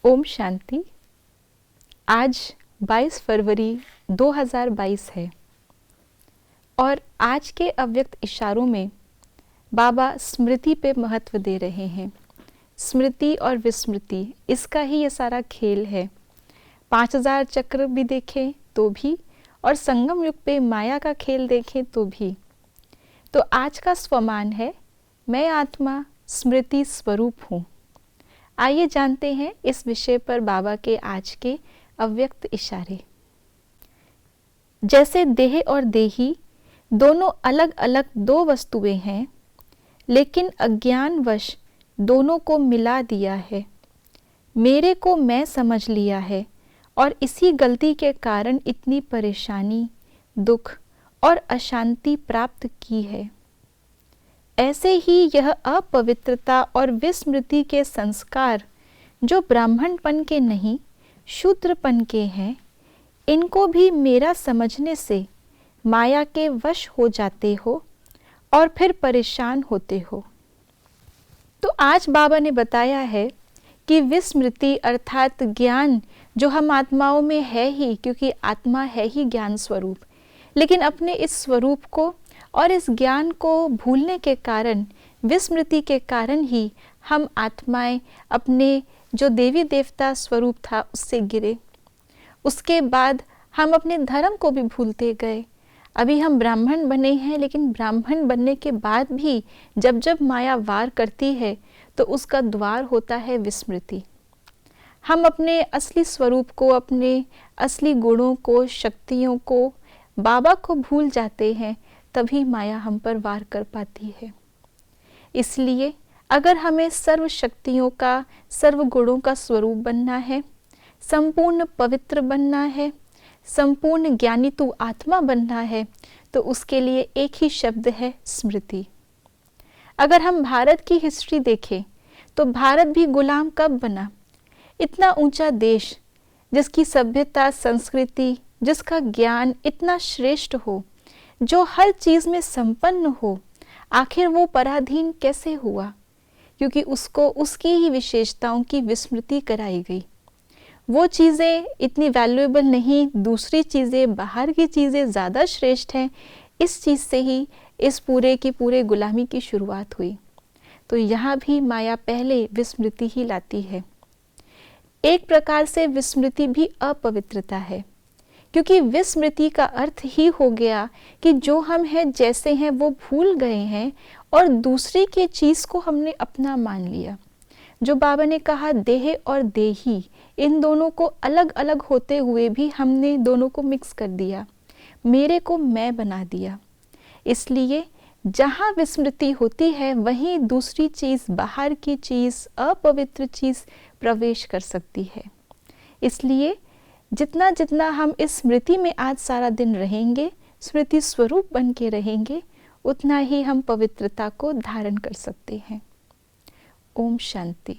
ओम शांति। आज 22 फरवरी 2022 है और आज के अव्यक्त इशारों में बाबा स्मृति पे महत्व दे रहे हैं। स्मृति और विस्मृति, इसका ही ये सारा खेल है। 5000 चक्र भी देखें तो भी और संगम युग पे माया का खेल देखें तो भी। तो आज का स्वमान है, मैं आत्मा स्मृति स्वरूप हूँ। आइए जानते हैं इस विषय पर बाबा के आज के अव्यक्त इशारे। जैसे देह और देही दोनों अलग अलग दो वस्तुएं हैं, लेकिन अज्ञानवश दोनों को मिला दिया है। मेरे को मैं समझ लिया है और इसी गलती के कारण इतनी परेशानी, दुख और अशांति प्राप्त की है। ऐसे ही यह अपवित्रता और विस्मृति के संस्कार जो ब्राह्मणपन के नहीं शूद्रपन के हैं, इनको भी मेरा समझने से माया के वश हो जाते हो और फिर परेशान होते हो। तो आज बाबा ने बताया है कि विस्मृति अर्थात ज्ञान जो हम आत्माओं में है ही, क्योंकि आत्मा है ही ज्ञान स्वरूप, लेकिन अपने इस स्वरूप को और इस ज्ञान को भूलने के कारण, विस्मृति के कारण ही हम आत्माएं अपने जो देवी देवता स्वरूप था उससे गिरे। उसके बाद हम अपने धर्म को भी भूलते गए। अभी हम ब्राह्मण बने हैं, लेकिन ब्राह्मण बनने के बाद भी जब जब माया वार करती है तो उसका द्वार होता है विस्मृति। हम अपने असली स्वरूप को, अपने असली गुणों को, शक्तियों को, बाबा को भूल जाते हैं, तभी माया हम पर वार कर पाती है। इसलिए अगर हमें सर्व शक्तियों का, सर्व गुणों का स्वरूप बनना है, संपूर्ण पवित्र बनना है, संपूर्ण ज्ञानी तू आत्मा बनना है, तो उसके लिए एक ही शब्द है स्मृति। अगर हम भारत की हिस्ट्री देखें तो भारत भी गुलाम कब बना? इतना ऊंचा देश जिसकी सभ्यता, संस्कृति, जिसका ज्ञान इतना श्रेष्ठ हो, जो हर चीज में संपन्न हो, आखिर वो पराधीन कैसे हुआ? क्योंकि उसको उसकी ही विशेषताओं की विस्मृति कराई गई। वो चीज़ें इतनी वैल्यूएबल नहीं, दूसरी चीज़ें, बाहर की चीज़ें ज़्यादा श्रेष्ठ हैं। इस चीज़ से ही इस पूरे की पूरे गुलामी की शुरुआत हुई। तो यहाँ भी माया पहले विस्मृति ही लाती है। एक प्रकार से विस्मृति भी अपवित्रता है, क्योंकि विस्मृति का अर्थ ही हो गया कि जो हम हैं, जैसे हैं, वो भूल गए हैं और दूसरी की चीज़ को हमने अपना मान लिया। जो बाबा ने कहा देह और देही, इन दोनों को अलग अलग होते हुए भी हमने दोनों को मिक्स कर दिया, मेरे को मैं बना दिया। इसलिए जहाँ विस्मृति होती है वहीं दूसरी चीज़, बाहर की चीज़, अपवित्र चीज़ प्रवेश कर सकती है। इसलिए जितना जितना हम इस स्मृति में आज सारा दिन रहेंगे, स्मृति स्वरूप बन के रहेंगे, उतना ही हम पवित्रता को धारण कर सकते हैं। ओम शांति।